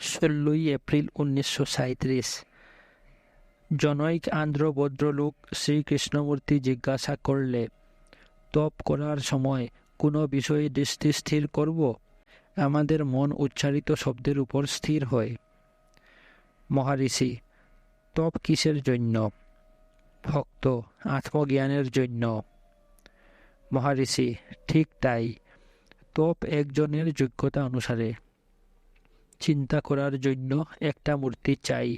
16 April 1937। জনৈক আন্ধ্র ভদ্রলোক শ্রীকৃষ্ণমূর্তি জিজ্ঞাসা করলে, তপ করার সময় কোনো বিষয়ে দৃষ্টি স্থির করব? আমাদের মন উচ্চারিত শব্দের উপর স্থির হয়। মহারিষি: তপ কিসের জন্য? ভক্ত: আত্মজ্ঞানের জন্য। মহারিষি: ঠিক তাই। তপ একজনের যোগ্যতা অনুসারে। চিন্তা করার জন্য একটা মূর্তি চাই,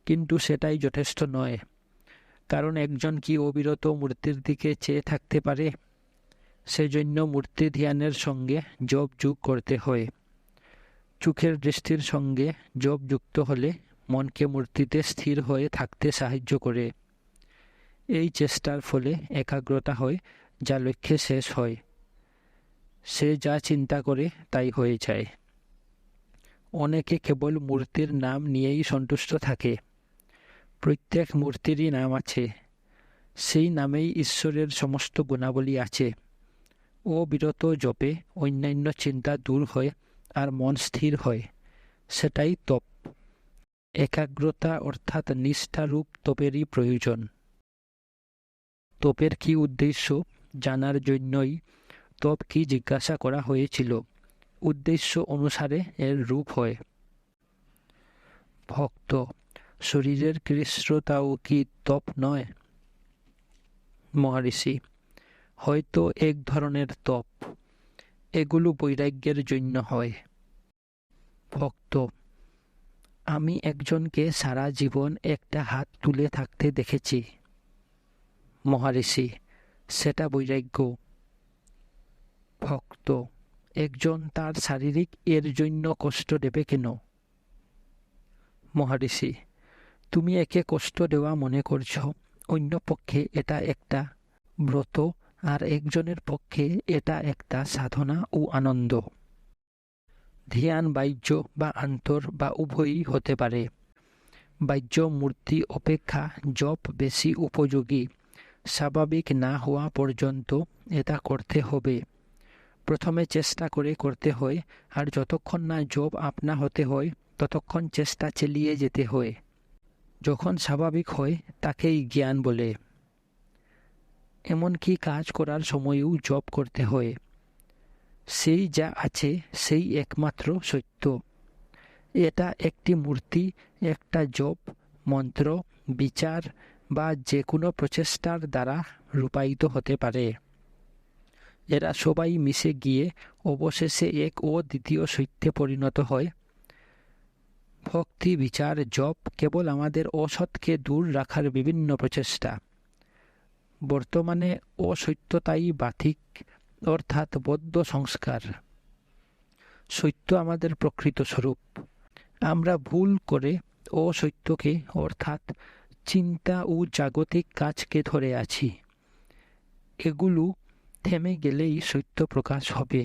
কিন্তু সেটাই যথেষ্ট নয়, কারণ একজন কি অবিরত মূর্তির দিকে চেয়ে থাকতে পারে? সেজন্য মূর্তি ধ্যানের সঙ্গে জপ যোগ করতে হয়। চোখের দৃষ্টির সঙ্গে জপ যুক্ত হলে মনকে মূর্তিতে স্থির হয়ে থাকতে সাহায্য করে। এই চেষ্টার ফলে একাগ্রতা হয়, যা লক্ষ্যে শেষ হয়। সে যা চিন্তা করে তাই হয়ে যায়। অনেকে কেবল মূর্তির নাম নিয়েই সন্তুষ্ট থাকে। প্রত্যেক মূর্তিরই নাম আছে, সেই নামেই ঈশ্বরের সমস্ত গুণাবলী আছে। অবিরত জপে অন্যান্য চিন্তা দূর হয় আর মন স্থির হয়, সেটাই তপ। একাগ্রতা অর্থাৎ নিষ্ঠারূপ তপেরই প্রয়োজন। তপের কি উদ্দেশ্য জানার জন্যই তপ কি জিজ্ঞাসা করা হয়েছিল। উদ্দেশ্য অনুসারে এর রূপ হয়। ভক্ত: শরীরের কৃষ্ণতাও কি তপ নয়? মহারিষি: হয়তো এক ধরনের তপ। এগুলো বৈরাগ্যের জন্য হয়। ভক্ত: আমি একজনকে সারা জীবন একটা হাত তুলে থাকতে দেখেছি। মহারিষি: সেটা বৈরাগ্য। ভক্ত: একজন তার শারীরিক এর জন্য কষ্ট দেবে কেন? মহারিষি: তুমি একে কষ্ট দেওয়া মনে করছ, অন্য পক্ষে এটা একটা ব্রত, আর একজনের পক্ষে এটা একটা সাধনা ও আনন্দ। ধ্যান বাহ্য বা আন্তর বা উভয়ই হতে পারে। বাহ্য মূর্তি অপেক্ষা জপ বেশি উপযোগী। স্বাভাবিক না হওয়া পর্যন্ত এটা করতে হবে। প্রথমে চেষ্টা করে করতে হয়, আর যতক্ষণ না জপ আপনা হতে হয় ততক্ষণ চেষ্টা চালিয়ে যেতে হয়। যখন স্বাভাবিক হয় তাকেই জ্ঞান বলে। এমনকি কাজ করার সময়ও জপ করতে হয়। সেই যা আছে সেই একমাত্র সত্য। এটা একটি মূর্তি, একটা জপ, মন্ত্র, বিচার বা যে কোনো প্রচেষ্টার দ্বারা রূপায়িত হতে পারে। এরা সবাই মিশে গিয়ে অবশেষে এক অদ্বিতীয় সত্যে পরিণত হয়। ভক্তি, বিচার, জপ কেবল আমাদের অসৎকে দূর রাখার বিভিন্ন প্রচেষ্টা। বর্তমানে অসত্যতাই বাতিক, অর্থাৎ বদ্ধ সংস্কার। সত্য আমাদের প্রকৃত স্বরূপ। আমরা ভুল করে অসত্যকে অর্থাৎ চিন্তা ও জাগতিক কাজকে ধরে আছি। এগুলো থেমে গেলেই সত্য প্রকাশ হবে।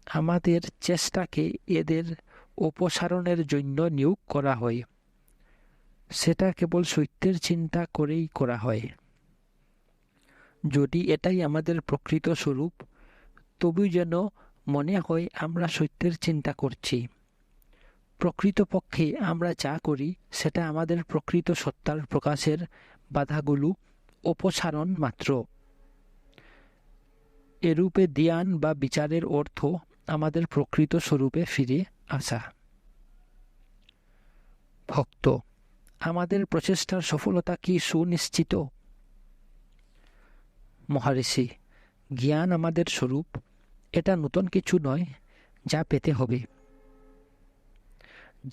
আমাদের চেষ্টাকে এদের অপসারণের জন্য নিয়োগ করা হয়। সেটা কেবল সত্যের চিন্তা করেই করা হয়। যদি এটাই আমাদের প্রকৃত স্বরূপ, তবু যেন মনে হয় আমরা সত্যের চিন্তা করছি। প্রকৃতপক্ষে আমরা যা করি সেটা আমাদের প্রকৃত সত্তার প্রকাশের বাধাগুলো অপসারণ মাত্র। এরূপে ধ্যান বা বিচারের অর্থ আমাদের প্রকৃত স্বরূপে ফিরে আসা। ভক্ত: আমাদের প্রচেষ্টার সফলতা কি সুনিশ্চিত? মহারিষি: জ্ঞান আমাদের স্বরূপ, এটা নতুন কিছু নয় যা পেতে হবে।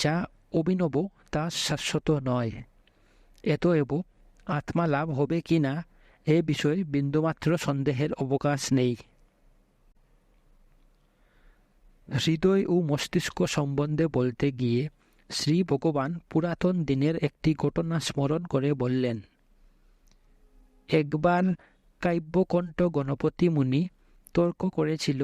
যা অভিনব তা শাশ্বত নয়। এতএব আত্মা লাভ হবে কি না এ বিষয়ে বিন্দুমাত্র সন্দেহের অবকাশ নেই। হৃদয় ও মস্তিষ্ক সম্বন্ধে বলতে গিয়ে শ্রী ভগবান পুরাতন দিনের একটি ঘটনা স্মরণ করে বললেন, একবার কাব্যকণ্ঠ গণপতি মুনি তর্ক করেছিল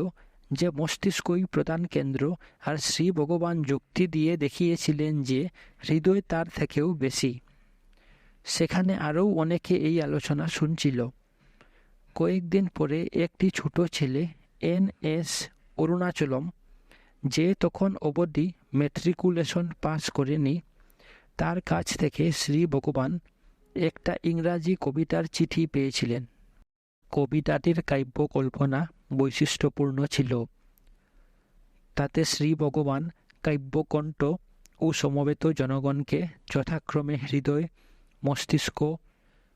যে মস্তিষ্কই প্রধান কেন্দ্র, আর শ্রী ভগবান যুক্তি দিয়ে দেখিয়েছিলেন যে হৃদয় তার থেকেও বেশি। সেখানে আরও অনেকে এই আলোচনা শুনছিল। কয়েকদিন পরে একটি ছোট ছেলে N.S. অরুণাচলম, যে তখন অবধি ম্যাট্রিকুলেশন পাস করেনি, তার কাছ থেকে শ্রী ভগবান একটা ইংরাজি কবিতার চিঠি পেয়েছিলেন। কবিতাটির কাব্য কল্পনা বৈশিষ্ট্যপূর্ণ ছিল। তাতে শ্রী ভগবান কাব্যকণ্ঠ ও সমবেত জনগণকে যথাক্রমে হৃদয়, মস্তিষ্ক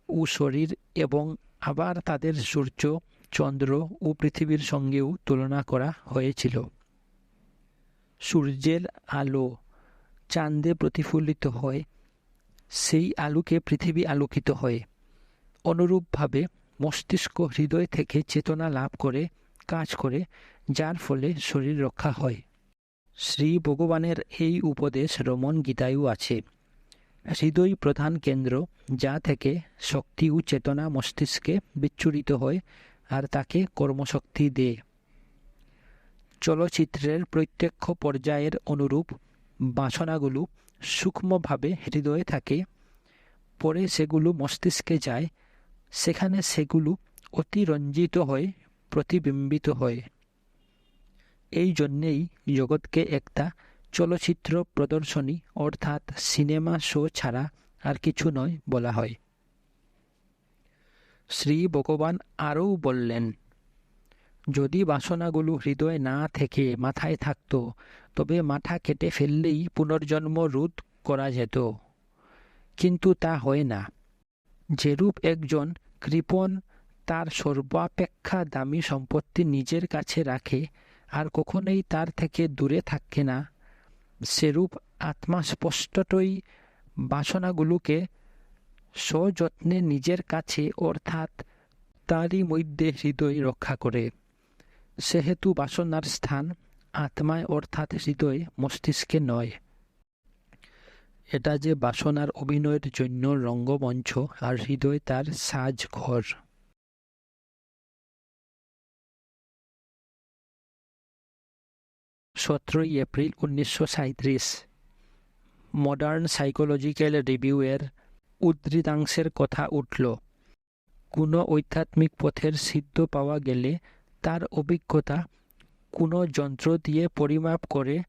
ও শরীর এবং আবার তাদের সূর্য, চন্দ্র ও পৃথিবীর সঙ্গেও তুলনা করা হয়েছিল। সূর্যের আলো চাঁদে প্রতিফলিত হয়, সেই আলোকে পৃথিবী আলোকিত হয়। অনুরূপভাবে মস্তিষ্ক হৃদয় থেকে চেতনা লাভ করে কাজ করে, যার ফলে শরীর রক্ষা হয়। শ্রী ভগবানের এই উপদেশ রমণ গীতায়ও আছে। হৃদয় প্রধান কেন্দ্র, যা থেকে শক্তি ও চেতনা মস্তিষ্কে বিচ্ছুরিত হয় আর তাকে কর্মশক্তি দেয়। চলচ্চিত্রের প্রত্যক্ষ পর্যায়ের অনুরূপ বাসনাগুলো সূক্ষ্মভাবে হৃদয়ে থাকে, পরে সেগুলো মস্তিষ্কে যায়, সেখানে সেগুলো অতিরঞ্জিত হয়ে প্রতিবিম্বিত হয়। এই জন্যেই জগৎকে একটা চলচ্চিত্র প্রদর্শনী অর্থাৎ সিনেমা শো ছাড়া আর কিছু নয় বলা হয়। শ্রী ভগবান আরও বললেন, যদি বাসনাগুলো হৃদয়ে না থেকে মাথায় থাকত, তবে মাথা কেটে ফেললেই পুনর্জন্ম রোধ করা যেত। কিন্তু তা হয় না। যেরূপ একজন কৃপণ তার সর্বাপেক্ষা দামি সম্পত্তি নিজের কাছে রাখে আর কখনোই তার থেকে দূরে থাকে না, সেরূপ আত্মা স্পষ্টতই বাসনাগুলোকে সযত্নে নিজের কাছে অর্থাৎ তারই মধ্যে হৃদয় রক্ষা করে। সেহেতু বাসনার স্থান আত্মায় অর্থাৎ হৃদয়, মস্তিষ্কে নয়। এটা যে বাসনার অভিনয়ের জন্য রঙ্গমঞ্চ আর হৃদয় তার সাজঘর। 17 এপ্রিল 1937 মডার্ন সাইকোলজিক্যাল রিভিউ-এর উদ্ধৃতাংশের কথা উঠল। কোনো আধ্যাত্মিক পথের সিদ্ধ পাওয়া গেলে তার অভিজ্ঞতা কোনো যন্ত্র দিয়ে পরিমাপ করে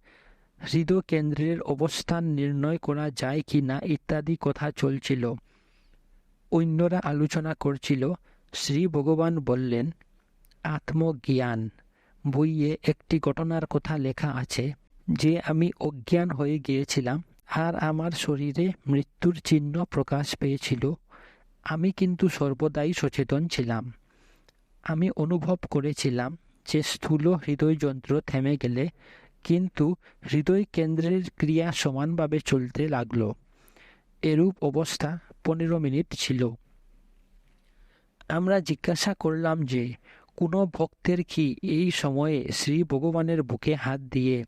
হৃদকেন্দ্রের অবস্থান নির্ণয় করা যায় কি না ইত্যাদি কথা চলছিল। অন্যরা আলোচনা করছিল। শ্রী ভগবান বললেন, আত্মজ্ঞান বইয়ে একটি ঘটনার কথা লেখা আছে যে আমি অজ্ঞান হয়ে গিয়েছিলাম আর আমার শরীরে মৃত্যুর চিহ্ন প্রকাশ পেয়েছিল। আমি কিন্তু সর্বদাই সচেতন ছিলাম। আমি অনুভব করেছিলাম যে স্থূল হৃদয়যন্ত্র থেমে গেলে কিন্তু হৃদয় কেন্দ্রের ক্রিয়া সমানভাবে চলতে লাগল। এরূপ অবস্থা 15 মিনিট ছিল। আমরা জিজ্ঞাসা করলাম যে কোনো ভক্তের কি এই সময়ে শ্রী ভগবানের বুকে হাত দিয়ে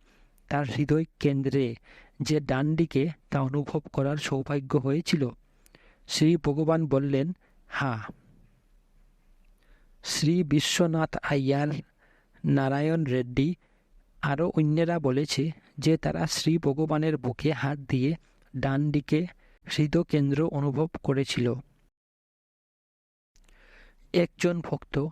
তার হৃদয় কেন্দ্রে যে ডান দিকে তা অনুভব করার সৌভাগ্য হয়েছিল? শ্রী ভগবান বললেন, হ্যাঁ। শ্রী বিশ্বনাথ আইয়ার, নারায়ণ রেড্ডি আরও অন্যেরা বলেছে যে তারা শ্রী ভগবানের বুকে হাত দিয়ে ডান দিকে হৃদকেন্দ্র অনুভব করেছিল। একজন ভক্ত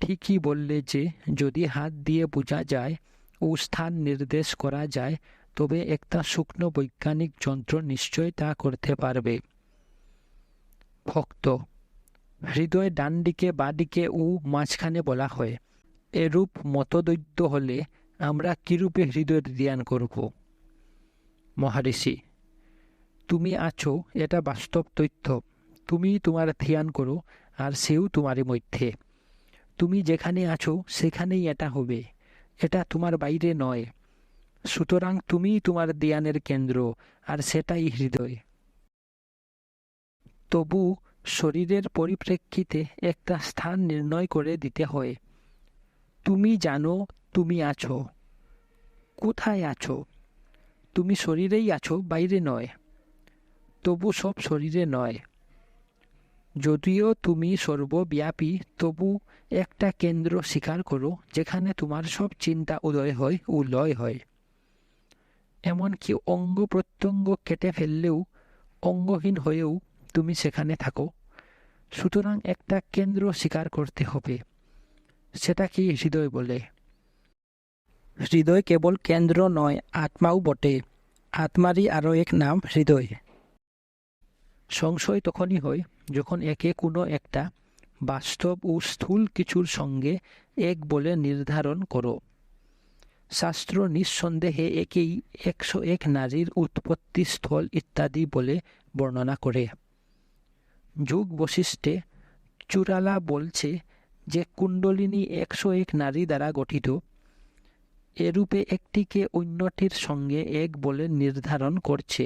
ঠিকই বললে যে যদি হাত দিয়ে বোঝা যায় ও স্থান নির্দেশ করা যায় তবে একটা সূক্ষ্ম বৈজ্ঞানিক যন্ত্র নিশ্চয় তা করতে পারবে। ভক্ত: হৃদয় ডান দিকে, বাঁ দিকে ও মাঝখানে বলা হয়। এরূপ মতদ্বৈত হলে আমরা কিরূপে হৃদয়ের ধ্যান করব? মহারিষি: তুমি আছো, এটা বাস্তব তথ্য। তুমি তোমার ধ্যান করো আর সেও তোমারই মধ্যে। তুমি যেখানে আছো সেখানেই এটা হবে, এটা তোমার বাইরে নয়। সুতরাং তুমিই তোমার ধ্যানের কেন্দ্র আর সেটাই হৃদয়। তবু শরীরের পরিপ্রেক্ষিতে একটা স্থান নির্ণয় করে দিতে হয়। তুমি জানো তুমি আছো। কোথায় আছো? তুমি শরীরেই আছো, বাইরে নয়। তবু সব শরীরে নয়। যদিও তুমি সর্বব্যাপী, তবু একটা কেন্দ্র স্বীকার করো যেখানে তোমার সব চিন্তা উদয় হয় ও লয় হয়। এমনকি অঙ্গ প্রত্যঙ্গ কেটে ফেললেও, অঙ্গহীন হয়েও তুমি সেখানে থাকো। সুতরাং একটা কেন্দ্র স্বীকার করতে হবে। সেটাকেই হৃদয় বলে। হৃদয় কেবল কেন্দ্র নয়, আত্মাও বটে। আত্মারই আরও এক নাম হৃদয়। সংশয় তখনই হয় যখন একে কোনো একটা বাস্তব ও স্থূল কিছুর সঙ্গে এক বলে নির্ধারণ করো। শাস্ত্র নিঃসন্দেহে একেই 101 নারীর উৎপত্তি স্থল ইত্যাদি বলে বর্ণনা করে। যোগ বশিষ্ঠে চুরালা বলছে যে কুণ্ডলিনী 101 নারী দ্বারা গঠিত। এরূপে একটিকে অন্যটির সঙ্গে এক বলে নির্ধারণ করছে।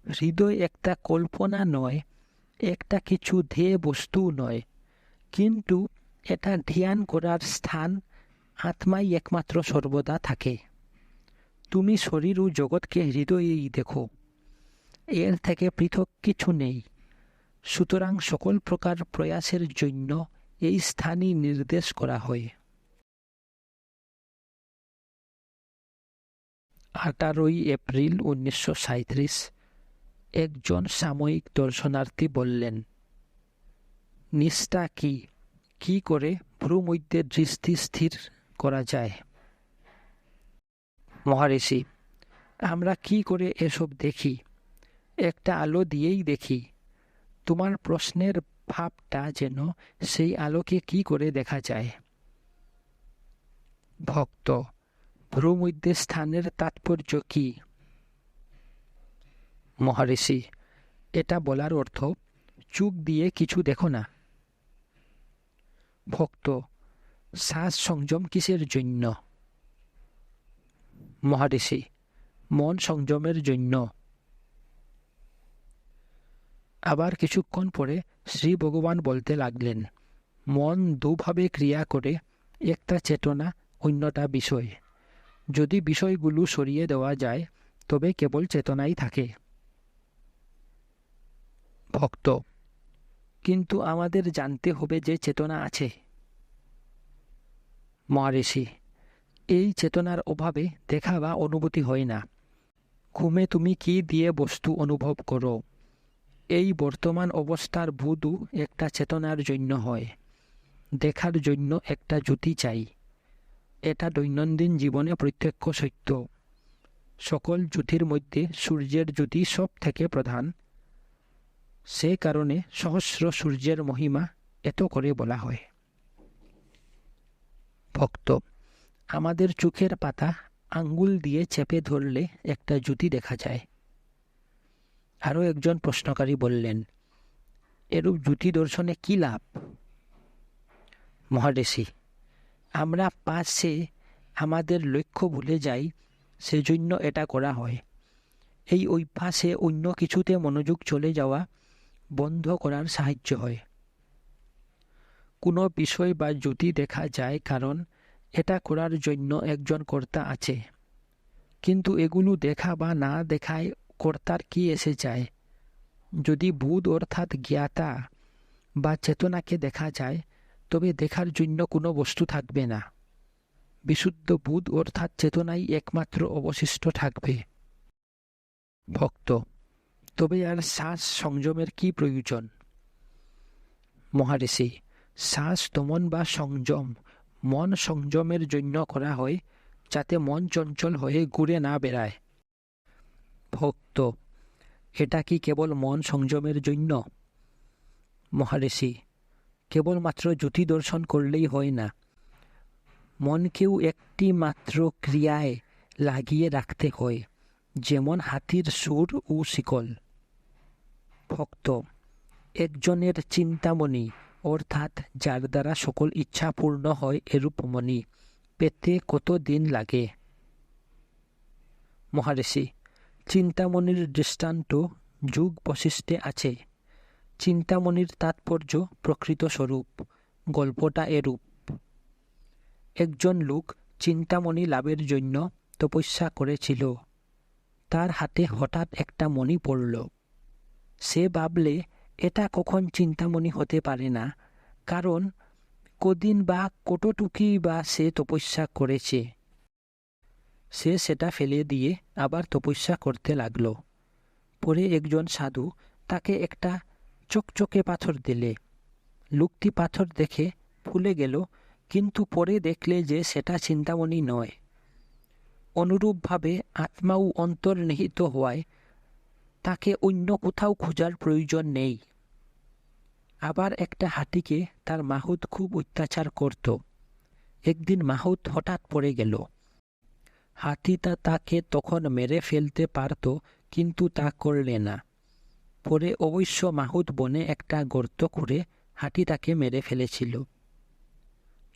হৃদয় একটা কল্পনা নয়, একটা কিছু ধ্যেয় বস্তু নয়, কিন্তু এটা ধ্যান করার স্থান। আত্মাই একমাত্র সর্বদা থাকে। তুমি শরীর ও জগৎকে হৃদয়েই দেখো, এর থেকে পৃথক কিছু নেই। সুতরাং সকল প্রকার প্রয়াসের জন্য এই স্থানই নির্দেশ করা হয়। 18 এপ্রিল 1937 একজন সাময়িক দর্শনার্থী বললেন, নিষ্ঠা কি? কি করে ভ্রুমধ্যে দৃষ্টি স্থির করা যায়? মহারিষি, আমরা কি করে এসব দেখি? একটা আলো দিয়েই দেখি। তোমার প্রশ্নের ভাবটা যেন সেই আলোকে কি করে দেখা যায়। ভক্ত, ভ্রুমধ্যে স্থানের তাৎপর্য কি? মহারিষি, এটা বলার অর্থ চোখ দিয়ে কিছু দেখো না। ভক্ত, শ্বাস সংযম কিসের জন্য? মহারিষি, মন সংযমের জন্য। আবার কিছুক্ষণ পরে শ্রী ভগবান বলতে লাগলেন, মন দুভাবে ক্রিয়া করে, একটা চেতনা, অন্যটা বিষয়। যদি বিষয়গুলো সরিয়ে দেওয়া যায় তবে কেবল চেতনাই থাকে। ভক্ত, কিন্তু আমাদের জানতে হবে যে চেতনা আছে। মহারিষি, এই চেতনার অভাবে দেখা বা অনুভূতি হয় না। ঘুমে তুমি কি দিয়ে বস্তু অনুভব করো? এই বর্তমান অবস্থার বোধও একটা চেতনার জন্য হয়। দেখার জন্য একটা জ্যোতি চাই। এটা দৈনন্দিন জীবনে প্রত্যক্ষ সত্য। সকল জ্যোতির মধ্যে সূর্যের জ্যোতি সব থেকে প্রধান। সে কারণে সহস্র সূর্যের মহিমা এত করে বলা হয়। ভক্ত, আমাদের চোখের পাতা আঙ্গুল দিয়ে চেপে ধরলে একটা জ্যোতি দেখা যায়। আরও একজন প্রশ্নকারী বললেন, এরূপ জ্যোতি দর্শনে কি লাভ? মহারিষি, আমরা পাশে আমাদের লক্ষ্য ভুলে যাই, সেজন্য এটা করা হয়। এই অভ্যাসে অন্য কিছুতে মনোযোগ চলে যাওয়া বন্ধ করার সাহায্য হয়। কোনো বিষয় বা জ্যোতি দেখা যায় কারণ এটা করার জন্য একজন কর্তা আছে। কিন্তু এগুলো দেখা বা না দেখায় কর্তার কি এসে যায়? যদি বুধ অর্থাৎ জ্ঞাতা বা চেতনাকে দেখা যায় তবে দেখার জন্য কোনো বস্তু থাকবে না। বিশুদ্ধ বুধ অর্থাৎ চেতনাই একমাত্র অবশিষ্ট থাকবে। ভক্ত, তবে আর শ্বাস সংযমের কি প্রয়োজন? মহারিষি, শ্বাস দমন বা সংযম মন সংযমের জন্য করা হয়, যাতে মন চঞ্চল হয়ে ঘুরে না বেড়ায়। ভক্ত, এটা কি কেবল মন সংযমের জন্য? মহারিষি, কেবলমাত্র জ্যোতি দর্শন করলেই হয় না। মনকেও একটি মাত্র ক্রিয়ায় লাগিয়ে রাখতে হয়, যেমন হাতির সুর ও শিকল। ভক্ত, একজনের চিন্তামণি অর্থাৎ যার দ্বারা সকল ইচ্ছা পূর্ণ হয় এরূপ মণি পেতে কত দিন লাগে? মহারিষি, চিন্তামণির দৃষ্টান্ত যোগ বশিষ্ঠে আছে। চিন্তামণির তাৎপর্য প্রকৃত স্বরূপ। গল্পটা এরূপ। একজন লোক চিন্তামণি লাভের জন্য তপস্যা করেছিল। তার হাতে হঠাৎ একটা মণি পড়ল। সে ভাবলে এটা কখন চিন্তামণি হতে পারে না, কারণ কদিন বা কতটুকুই বা সে তপস্যা করেছে। সে সেটা ফেলে দিয়ে আবার তপস্যা করতে লাগল। পরে একজন সাধু তাকে একটা চকচকে পাথর দিলে। লোকটি পাথর দেখে ভুলে গেল, কিন্তু পরে দেখলে যে সেটা চিন্তামণি নয়। অনুরূপভাবে আত্মাও অন্তর্নিহিত হওয়ায় তাকে অন্য কোথাও খোঁজার প্রয়োজন নেই। আবার একটা হাতিকে তার মাহুত খুব অত্যাচার করত। একদিন মাহুত হঠাৎ পড়ে গেল। হাতিটা তাকে তখন মেরে ফেলতে পারত, কিন্তু তা করলে না। পরে অবশ্য মাহুত বনে একটা গর্ত করে হাতিটাকে মেরে ফেলেছিল।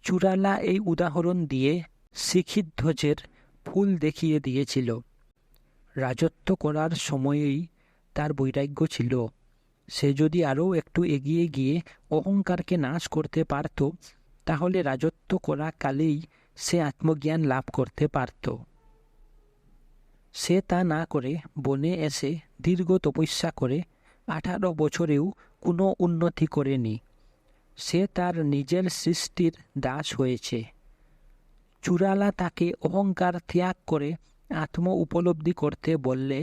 চূড়ালা এই উদাহরণ দিয়ে শিখিধ্বজের ফুল দেখিয়ে দিয়েছিল। রাজত্ব করার সময়েই তার বৈরাগ্য ছিল। সে যদি আরও একটু এগিয়ে গিয়ে অহংকারকে নাশ করতে পারত, তাহলে রাজত্ব করা কালেই সে আত্মজ্ঞান লাভ করতে পারত। সে তা না করে বনে এসে দীর্ঘ তপস্যা করে 18 বছরেও কোনো উন্নতি করেনি। সে তার নিজের সৃষ্টির দাস হয়েছে। চূড়ালা তাকে অহংকার ত্যাগ করে আত্ম উপলব্ধি করতে বললে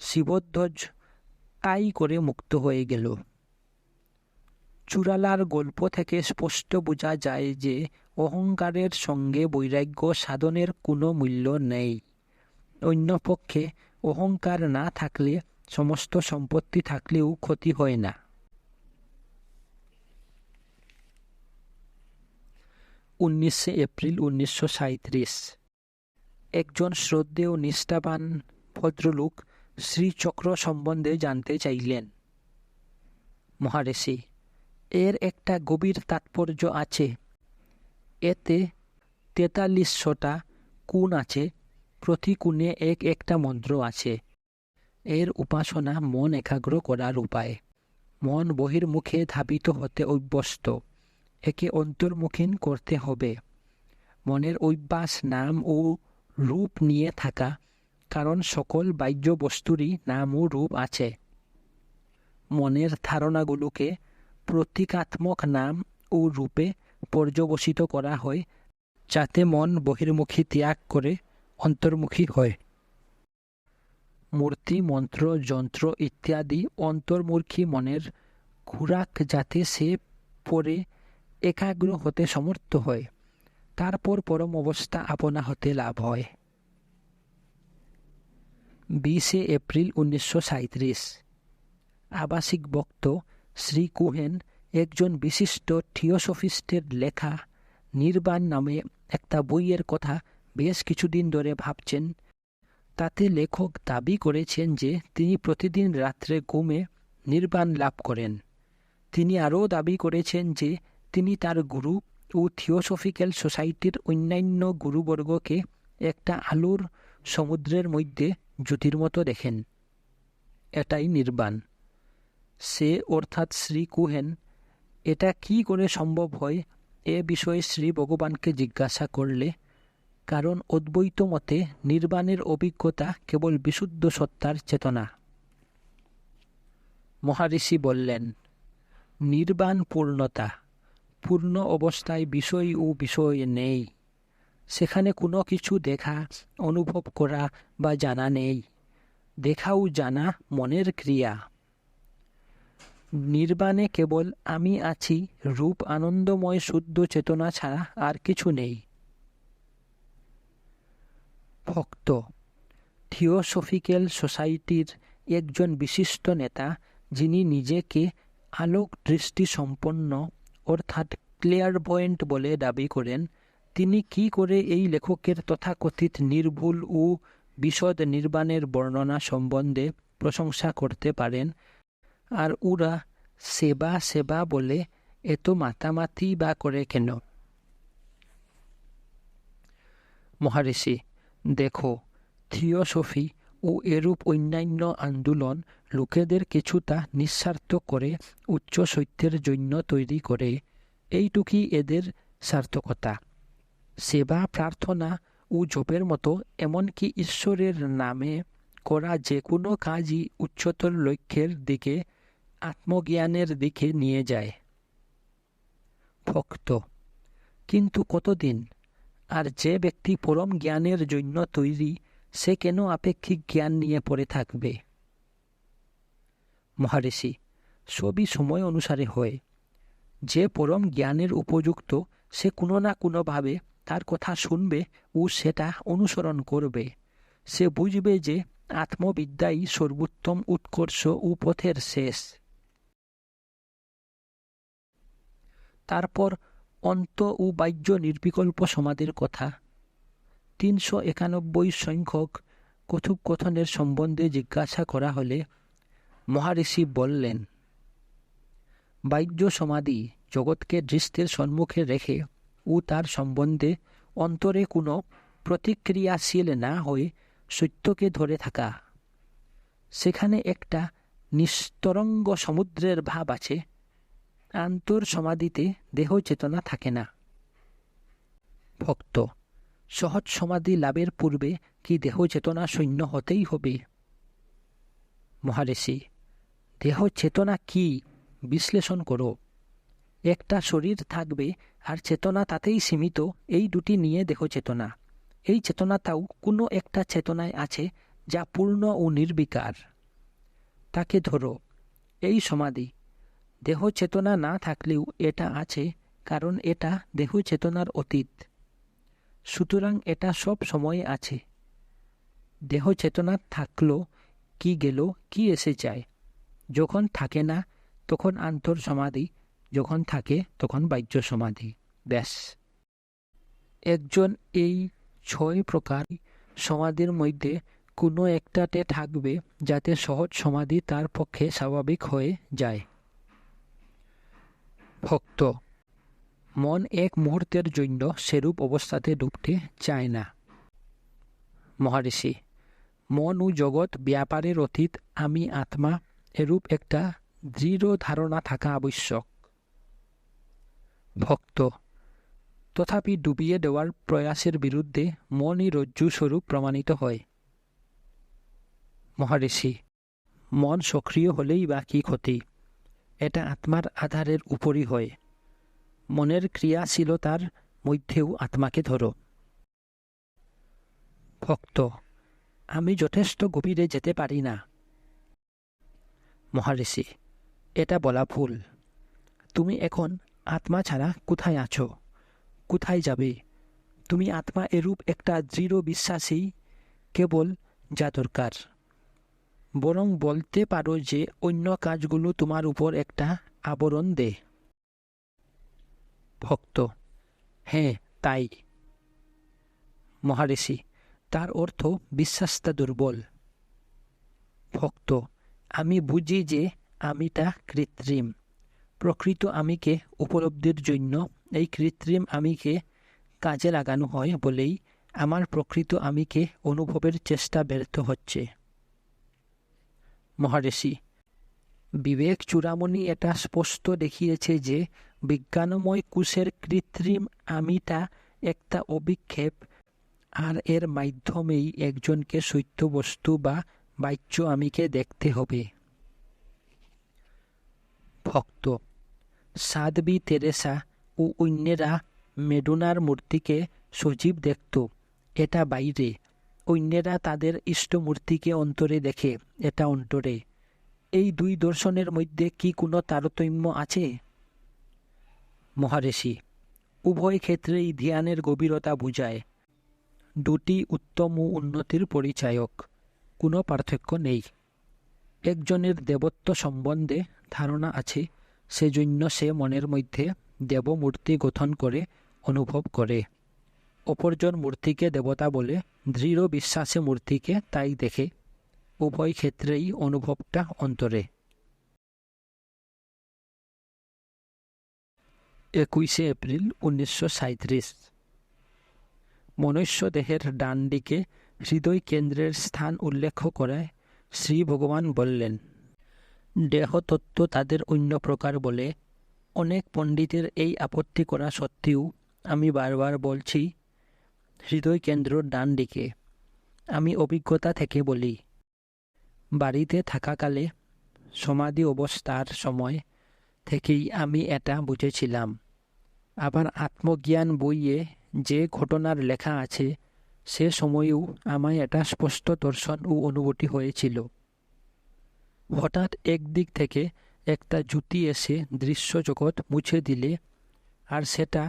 শিবধ্বজ আই করে মুক্ত হয়ে গেল। চূড়ালার গল্প থেকে স্পষ্ট বোঝা যায় যে অহংকারের সঙ্গে বৈরাগ্য সাধনের কোনো মূল্য নেই। অন্যপক্ষে অহংকার না থাকলে সমস্ত সম্পত্তি থাকলেও ক্ষতি হয় না। 19 এপ্রিল 1937। একজন শ্রদ্ধেয় নিষ্ঠাবান ভদ্রলোক শ্রীচক্র সম্বন্ধে জানতে চাইলেন। মহারিষি, এর একটা গভীর তাৎপর্য আছে। এতে 43টা কোণ আছে, প্রতি কোণে একটা মন্ত্র আছে। এর উপাসনা মন একাগ্র করার উপায়। মন বহির্মুখে ধাবিত হতে অভ্যস্ত, একে অন্তর্মুখীন করতে হবে। মনের অভ্যাস নাম ও রূপ নিয়ে থাকা, কারণ সকল বাহ্য বস্তুরই নাম ও রূপ আছে। মনের ধারণাগুলোকে প্রতীকাত্মক নাম ও রূপে পর্যবসিত করা হয়, যাতে মন বহির্মুখী ত্যাগ করে অন্তর্মুখী হয়। মূর্তি, মন্ত্র, যন্ত্র ইত্যাদি অন্তর্মুখী মনের খোরাক, যাতে সে পরে একাগ্র হতে সমর্থ হয়। তারপর পরম অবস্থা আপনা হতে লাভ হয়। 20 এপ্রিল 1937। আবাসিক বক্ত শ্রী কুহেন একজন বিশিষ্ট থিওসফিস্টের লেখা নির্বাণ নামে একটা বইয়ের কথা বেশ কিছুদিন ধরে ভাবছেন। তাতে লেখক দাবি করেছেন যে তিনি প্রতিদিন রাত্রে ঘুমে নির্বাণ লাভ করেন। তিনি আরও দাবি করেছেন যে তিনি তার গুরু ও থিওসফিক্যাল সোসাইটির অন্যান্য গুরুবর্গকে একটা আলোর সমুদ্রের মধ্যে জ্যোতির মতো দেখেন। এটাই নির্বাণ। সে অর্থাৎ শ্রী কুহেন এটা কি করে সম্ভব হয়, এ বিষয়ে শ্রী ভগবানকে জিজ্ঞাসা করলে, কারণ অদ্বৈত মতে নির্বাণের অভিজ্ঞতা কেবল বিশুদ্ধ সত্তার চেতনা। মহারিষি বললেন, নির্বাণ পূর্ণতা। পূর্ণ অবস্থায় বিষয় ও বিষয় নেই। সেখানে কোনো কিছু দেখা, অনুভব করা বা জানা নেই। দেখা ও জানা মনের ক্রিয়া। নির্বাণে কেবল আমি আছি রূপ আনন্দময় শুদ্ধ চেতনা ছাড়া আর কিছু নেই। ভক্ত থিওসফিক্যাল সোসাইটির একজন বিশিষ্ট নেতা, যিনি নিজেকে আলোক দৃষ্টি সম্পন্ন অর্থাৎ ক্লিয়ারভয়েন্ট বলে দাবি করেন, তিনি কি করে এই লেখকের তথাকথিত নির্ভুল ও বিশদ নির্বাণের বর্ণনা সম্বন্ধে প্রশংসা করতে পারেন, আর ওরা সেবা সেবা বলে এত মাতামাতি বা করে কেন? মহারিষি, দেখো, থিওসফি ও এরূপ অন্যান্য আন্দোলন লোকেদের কিছুটা নিঃস্বার্থ করে উচ্চ সত্যের জন্য তৈরি করে। এইটুকুই এদের সার্থকতা। সেবা, প্রার্থনা ও জপের মতো এমনকি ঈশ্বরের নামে করা যে কোনো কাজই উচ্চতর লক্ষ্যের দিকে, আত্মজ্ঞানের দিকে নিয়ে যায়। ভক্ত, কিন্তু কতদিন? আর যে ব্যক্তি পরম জ্ঞানের জন্য তৈরি, সে কেন আপেক্ষিক জ্ঞান নিয়ে পড়ে থাকবে? মহারিষি, সবই সময় অনুসারে হয়। যে পরম জ্ঞানের উপযুক্ত, সে কোনো না কোনোভাবে তার কথা শুনবে ও সেটা অনুসরণ করবে। সে বুঝবে যে আত্মবিদ্যাই সর্বোত্তম উৎকর্ষ ও পথের শেষ। তারপর অন্ত ও বাহ্য নির্বিকল্প সমাধির কথা। 391 সংখ্যক কথোপকথনের সম্বন্ধে জিজ্ঞাসা করা হলে মহারিষি বললেন, বাহ্য সমাধি জগৎকে দৃষ্টির সম্মুখে রেখে ও তার সম্বন্ধে অন্তরে কোনো প্রতিক্রিয়াশীল না হয়ে সত্যকে ধরে থাকা। সেখানে একটা নিস্তরঙ্গ সমুদ্রের ভাব আছে। আন্তর সমাধিতে দেহ চেতনা থাকে না। ভক্ত, সহজ সমাধি লাভের পূর্বে কি দেহ চেতনা শূন্য হতেই হবে? মহারিষি, দেহ চেতনা কি বিশ্লেষণ করো। একটা শরীর থাকবে আর চেতনা তাতেই সীমিত, এই দুটি নিয়ে দেহ চেতনা। এই চেতনাটাও কোনো একটা চেতনায় আছে যা পূর্ণ ও নির্বিকার। তাকে ধরো, এই সমাধি। দেহ চেতনা না থাকলেও এটা আছে, কারণ এটা দেহ চেতনার অতীত। সুতরাং এটা সব সময় আছে। দেহ চেতনা থাকলো কি গেল, কি এসে যায়। যখন থাকে না তখন আন্তর সমাধি, যখন থাকে তখন বাহ্য সমাধি। ব্যাস। একজন এই 6 প্রকার সমাধির মধ্যে কোনো একটাতে থাকবে, যাতে সহজ সমাধি তার পক্ষে স্বাভাবিক হয়ে যায়। ভক্ত, মন এক মুহূর্তের জন্য সেরূপ অবস্থাতে ডুবতে চায় না। মহারিষি, মন ও জগৎ ব্যাপারের অতীত, আমি আত্মা, এরূপ একটা দৃঢ় ধারণা থাকা আবশ্যক। ভক্ত, তথাপি ডুবিয়ে দেওয়ার প্রয়াসের বিরুদ্ধে মনই রজ্জু স্বরূপ প্রমাণিত হয়। মহারিষি, মন সক্রিয় হলেই বা কি ক্ষতি? এটা আত্মার আধারের উপরই হয়। মনের ক্রিয়াশীলতার মধ্যেও আত্মাকে ধরো। ভক্ত, আমি যথেষ্ট গভীরে যেতে পারি না। মহারিষি, এটা বলা ভুল। তুমি এখন আত্মা ছাড়া কোথায় আছো? কোথায় যাবে? তুমি আত্মা, এরূপ একটা দৃঢ় বিশ্বাসী কেবল যা দরকার। বরং বলতে পারো যে অন্য কাজগুলো তোমার উপর একটা আবরণ দেয়। ভক্ত, হ্যাঁ তাই। মহারিষি, তার অর্থ বিশ্বাসটা দুর্বল। ভক্ত, আমি বুঝি যে আমিটা কৃত্রিম। প্রকৃত আমিকে উপলব্ধির জন্য এই কৃত্রিম আমিকে কাজে লাগানো হয় বলেই আমার প্রকৃত আমিকে অনুভবের চেষ্টা ব্যর্থ হচ্ছে। মহারিষি, বিবেক চূড়ামণি এটা স্পষ্ট দেখিয়েছে যে বিজ্ঞানময় কোষের কৃত্রিম আমিটা একটা অভিক্ষেপ, আর এর মাধ্যমেই একজনকে সত্য বস্তু বা বাহ্য আমিকে দেখতে হবে। ভক্ত, সাধ্বী তেরেসা ও অন্যেরা মেডোনার মূর্তিকে সজীব দেখত, এটা বাইরে। অন্যেরা তাদের ইষ্টমূর্তিকে অন্তরে দেখে, এটা অন্তরে। এই দুই দর্শনের মধ্যে কি কোনো তারতম্য আছে? মহারিষি, উভয় ক্ষেত্রেই ধ্যানের গভীরতা বুঝায়। দুটি উত্তম ও উন্নতির পরিচায়ক, কোনো পার্থক্য নেই। একজনের দেবত্ব সম্বন্ধে ধারণা আছে, সেজন্য সে মনের মধ্যে দেবমূর্তি গঠন করে অনুভব করে। অপরজন মূর্তিকে দেবতা বলে দৃঢ় বিশ্বাসে মূর্তিকে তাই দেখে। উভয় ক্ষেত্রেই অনুভবটা অন্তরে। 21 এপ্রিল 1937। মনুষ্য দেহের ডান দিকে হৃদয় কেন্দ্রের স্থান উল্লেখ করায় শ্রী ভগবান বললেন, দেহতত্ত্ব তাদের অন্য প্রকার বলে অনেক পণ্ডিতের এই আপত্তি করা সত্ত্বেও আমি বারবার বলছি হৃদয় কেন্দ্র ডান দিকে। আমি অভিজ্ঞতা থেকে বলি, বাড়িতে থাকাকালে সমাধি অবস্থার সময় থেকেই আমি এটা বুঝেছিলাম। আবার আত্মজ্ঞান বইয়ে যে ঘটনার লেখা আছে সে সময়েও আমায় এটা স্পষ্ট দর্শন ও অনুভূতি হয়েছিল। হঠাৎ একদিক থেকে একটা জ্যোতি এসে দৃশ্য জগৎ মুছে দিলে আর সেটা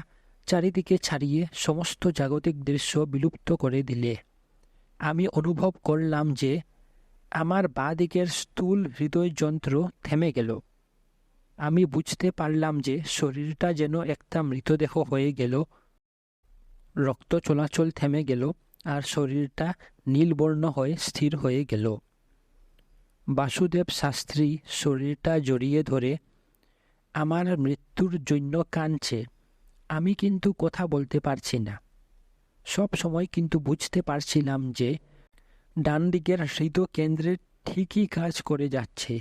চারিদিকে ছাড়িয়ে সমস্ত জাগতিক দৃশ্য বিলুপ্ত করে দিলে। আমি অনুভব করলাম যে আমার বাঁ দিকের স্থূল হৃদয়যন্ত্র থেমে গেল। আমি বুঝতে পারলাম যে শরীরটা যেন একটা মৃতদেহ হয়ে গেল। রক্ত চলাচল থেমে গেল আর শরীরটা নীলবর্ণ হয়ে স্থির হয়ে গেল। বাসুদেব শাস্ত্রী শরীরটা জড়িয়ে ধরে আমার মৃত্যুর জন্য কাঁদছে। আমি কিন্তু কথা বলতে পারছি না। সব সময় কিন্তু বুঝতে পারছিলাম যে ডান দিকের হৃদকেন্দ্রে ঠিকই কাজ করে যাচ্ছে।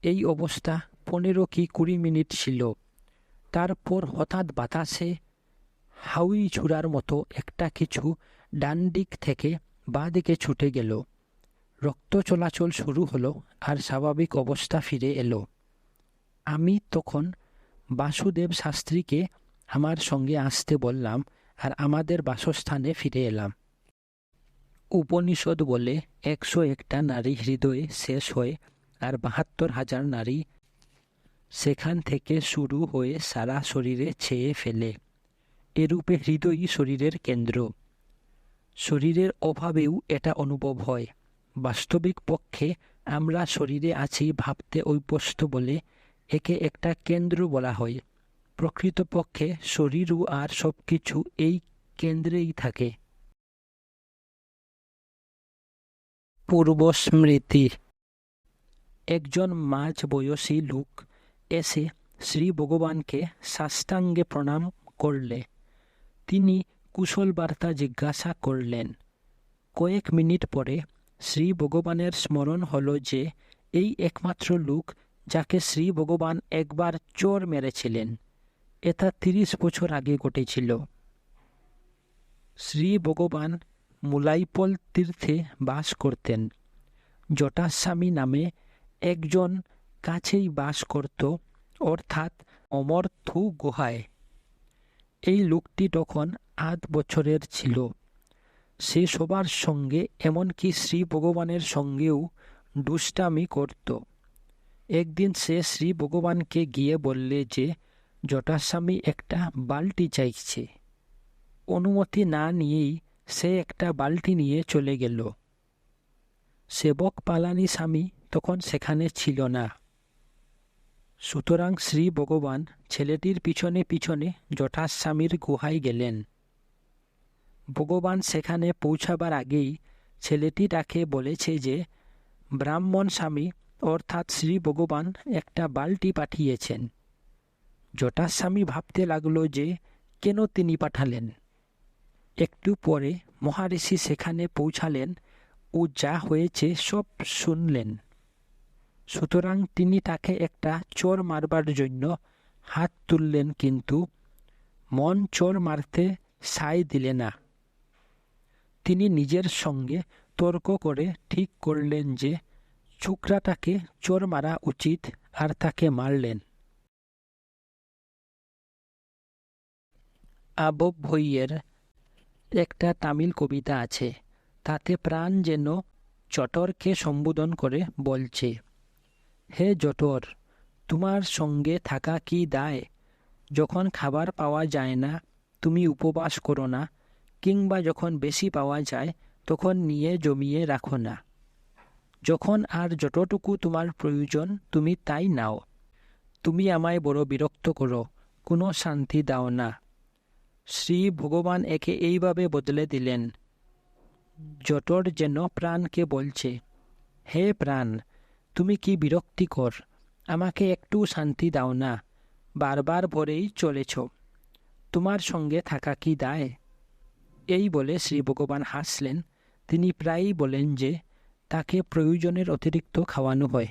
এই অবস্থা 15 কি 20 মিনিট ছিল। তারপর হঠাৎ বাতাসে হাউই ছুড়ার মতো একটা কিছু ডান দিক থেকে বাঁ দিকে ছুটে গেল। রক্ত চলাচল শুরু হলো আর স্বাভাবিক অবস্থা ফিরে এলো। আমি তখন বাসুদেব শাস্ত্রীকে আমার সঙ্গে আসতে বললাম আর আমাদের বাসস্থানে ফিরে এলাম। উপনিষদ বলে 101টা নারী হৃদয়ে শেষ হয় আর 72,000 নারী সেখান থেকে শুরু হয়ে সারা শরীরে ছেয়ে ফেলে। এরূপে হৃদয়ই শরীরের কেন্দ্র। শরীরের অভাবেও এটা অনুভব হয়। বাস্তবিক পক্ষে আমরা শরীরে আছি ভাবতে অভ্যস্ত বলে একে একটা কেন্দ্র বলা হয়। প্রকৃতপক্ষে শরীরও আর সব কিছু এই কেন্দ্রেই থাকে। পূর্বস্মৃতি। একজন মাঝ বয়সী লোক এসে শ্রী ভগবানকে সাষ্টাঙ্গে প্রণাম করলে। তিনি কুশল বার্তা জিজ্ঞাসা করলেন। কয়েক মিনিট পরে শ্রী ভগবানের স্মরণ হলো যে এই একমাত্র লোক যাকে শ্রী ভগবান একবার চোর মেরেছিলেন। এটা 30 বছর আগে ঘটেছিল। শ্রী ভগবান মুলাইপল তীর্থে বাস করতেন। জটাস্বামী নামে একজন কাছেই বাস করত, অর্থাৎ অমরথু গুহায়। এই লোকটি তখন 8 বছরের ছিল। সে সবার সঙ্গে এমনকি শ্রী ভগবানের সঙ্গেও দুষ্টামি করত। একদিন সে শ্রী ভগবানকে গিয়ে বললে যে জটাস্বামী একটা বালতি চাইছে। অনুমতি না নিয়েই সে একটা বালতি নিয়ে চলে গেল। সেবক পালানি স্বামী তখন সেখানে ছিল না। সুতরাং শ্রী ভগবান ছেলেটির পিছনে পিছনে জটাস্বামীর গুহায় গেলেন। ভগবান সেখানে পৌঁছাবার আগেই ছেলেটি তাকে বলেছে যে ব্রাহ্মণ স্বামী অর্থাৎ শ্রী ভগবান একটা বালতি পাঠিয়েছেন। জটাস্বামী ভাবতে লাগলো যে কেন তিনি পাঠালেন। একটু পরে মহারিষি সেখানে পৌঁছালেন ও যা হয়েছে সব শুনলেন। সুতরাং তিনি তাকে একটা চোর মারবার জন্য হাত তুললেন, কিন্তু মন চোর মারতে সায় দিলে না। তিনি নিজের সঙ্গে তর্ক করে ঠিক করলেন যে ছোকরাটাকে চোর মারা উচিত আর তাকে মারলেন। আবব ভৈয়ের একটা তামিল কবিতা আছে। তাতে প্রাণ যেন জটরকে সম্বোধন করে বলছে, হে জটর, তোমার সঙ্গে থাকা কি দায়? যখন খাবার পাওয়া যায় না তুমি উপবাস করো না, কিংবা যখন বেশি পাওয়া যায় তখন নিয়ে জমিয়ে রাখো না। যখন আর যতটুকু তোমার প্রয়োজন তুমি তাই নাও। তুমি আমায় বড় বিরক্ত করো, কোনো শান্তি দাও না। শ্রী ভগবান একে এইভাবে বদলে দিলেন। জটর যেন প্রাণকে বলছে, হে প্রাণ, তুমি কি বিরক্তিকর, আমাকে একটু শান্তি দাও না, বারবার ভরেই চলেছ, তোমার সঙ্গে থাকা কি দায়? এই বলে শ্রী ভগবান হাসলেন। তিনি প্রায়ই বলেন যে তাকে প্রয়োজনের অতিরিক্ত খাওয়ানো হয়।